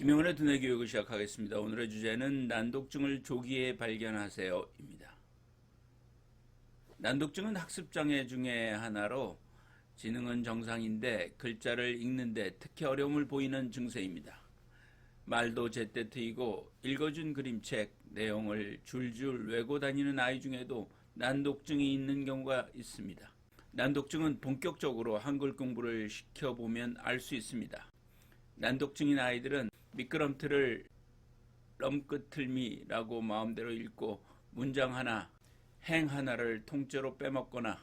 김영은의 두뇌 교육을 시작하겠습니다. 오늘의 주제는 난독증을 조기에 발견하세요입니다. 난독증은 학습장애 중에 하나로 지능은 정상인데 글자를 읽는데 특히 어려움을 보이는 증세입니다. 말도 제때 트이고 읽어준 그림책 내용을 줄줄 외고 다니는 아이 중에도 난독증이 있는 경우가 있습니다. 난독증은 본격적으로 한글 공부를 시켜보면 알 수 있습니다. 난독증인 아이들은 미끄럼틀을 럼끄틀미라고 마음대로 읽고 문장 하나, 행 하나를 통째로 빼먹거나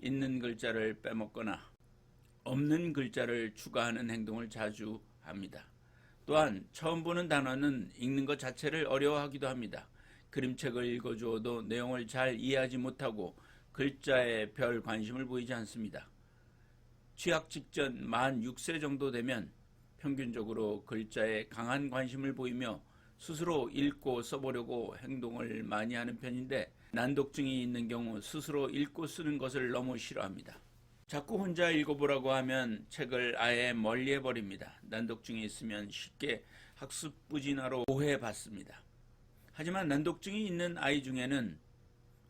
있는 글자를 빼먹거나 없는 글자를 추가하는 행동을 자주 합니다. 또한 처음 보는 단어는 읽는 것 자체를 어려워하기도 합니다. 그림책을 읽어주어도 내용을 잘 이해하지 못하고 글자에 별 관심을 보이지 않습니다. 취학 직전 만 6세 정도 되면 평균적으로 글자에 강한 관심을 보이며 스스로 읽고 써보려고 행동을 많이 하는 편인데 난독증이 있는 경우 스스로 읽고 쓰는 것을 너무 싫어합니다. 자꾸 혼자 읽어보라고 하면 책을 아예 멀리해버립니다. 난독증이 있으면 쉽게 학습 부진화로 오해받습니다. 하지만 난독증이 있는 아이 중에는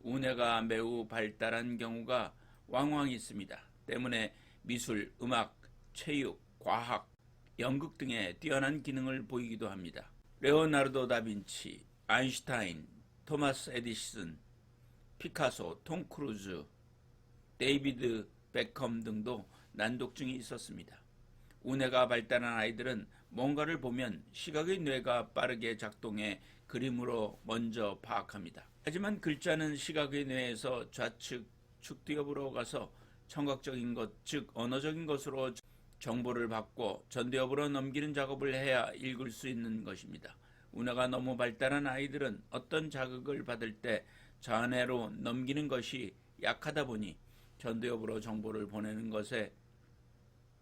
우뇌가 매우 발달한 경우가 왕왕 있습니다. 때문에 미술, 음악, 체육, 과학, 연극 등의 뛰어난 기능을 보이기도 합니다. 레오나르도 다빈치, 아인슈타인, 토마스 에디슨, 피카소, 톰 크루즈, 데이비드 베컴 등도 난독증이 있었습니다. 우뇌가 발달한 아이들은 뭔가를 보면 시각의 뇌가 빠르게 작동해 그림으로 먼저 파악합니다. 하지만 글자는 시각의 뇌에서 좌측 축두엽으로 가서 청각적인 것, 즉 언어적인 것으로 정보를 받고 전두엽으로 넘기는 작업을 해야 읽을 수 있는 것입니다. 우뇌가 너무 발달한 아이들은 어떤 자극을 받을 때 좌뇌로 넘기는 것이 약하다 보니 전두엽으로 정보를 보내는 것에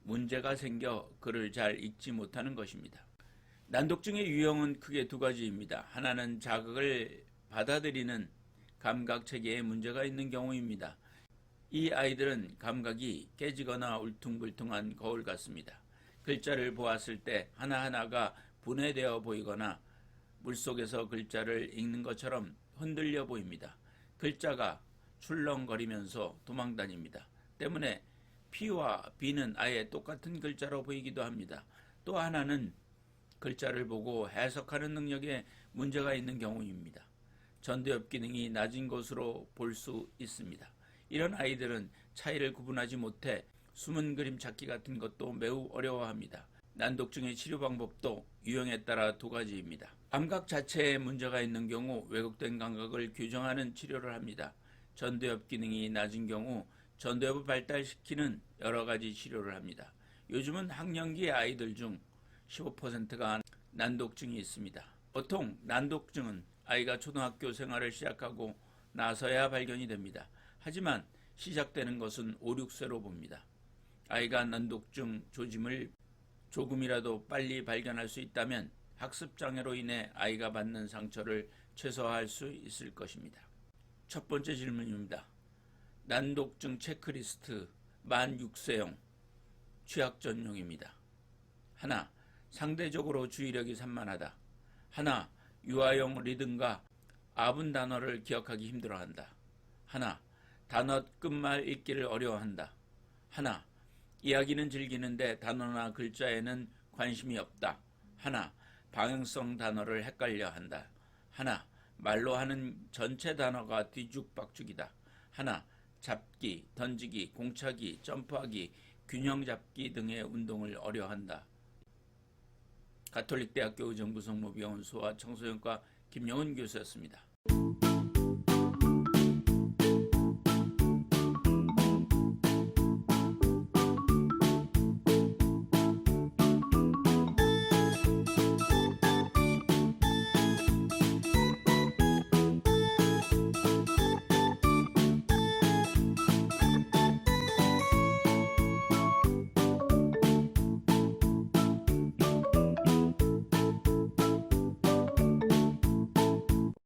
문제가 생겨 글을 잘 읽지 못하는 것입니다. 난독증의 유형은 크게 두 가지입니다. 하나는 자극을 받아들이는 감각 체계에 문제가 있는 경우입니다. 이 아이들은 감각이 깨지거나 울퉁불퉁한 거울 같습니다. 글자를 보았을 때 하나하나가 분해되어 보이거나 물속에서 글자를 읽는 것처럼 흔들려 보입니다. 글자가 출렁거리면서 도망다닙니다. 때문에 P와 B는 아예 똑같은 글자로 보이기도 합니다. 또 하나는 글자를 보고 해석하는 능력에 문제가 있는 경우입니다. 전두엽 기능이 낮은 것으로 볼 수 있습니다. 이런 아이들은 차이를 구분하지 못해 숨은 그림 찾기 같은 것도 매우 어려워합니다. 난독증의 치료 방법도 유형에 따라 두 가지입니다. 감각 자체에 문제가 있는 경우 왜곡된 감각을 교정하는 치료를 합니다. 전두엽 기능이 낮은 경우 전두엽을 발달시키는 여러 가지 치료를 합니다. 요즘은 학령기 아이들 중 15%가 난독증이 있습니다. 보통 난독증은 아이가 초등학교 생활을 시작하고 나서야 발견이 됩니다. 하지만 시작되는 것은 5, 6세로 봅니다. 아이가 난독증 조짐을 조금이라도 빨리 발견할 수 있다면 학습장애로 인해 아이가 받는 상처를 최소화할 수 있을 것입니다. 첫 번째 질문입니다. 난독증 체크리스트 만 6세용 취약 전용입니다. 하나, 상대적으로 주의력이 산만하다. 하나, 유아용 리듬과 아분 단어를 기억하기 힘들어한다. 하나, 단어 끝말 읽기를 어려워한다. 하나, 이야기는 즐기는데 단어나 글자에는 관심이 없다. 하나, 방향성 단어를 헷갈려 한다. 하나, 말로 하는 전체 단어가 뒤죽박죽이다. 하나, 잡기, 던지기, 공차기, 점프하기, 균형 잡기 등의 운동을 어려워한다. 가톨릭대학교 의정부성모병원 소아 청소년과 김영은 교수였습니다.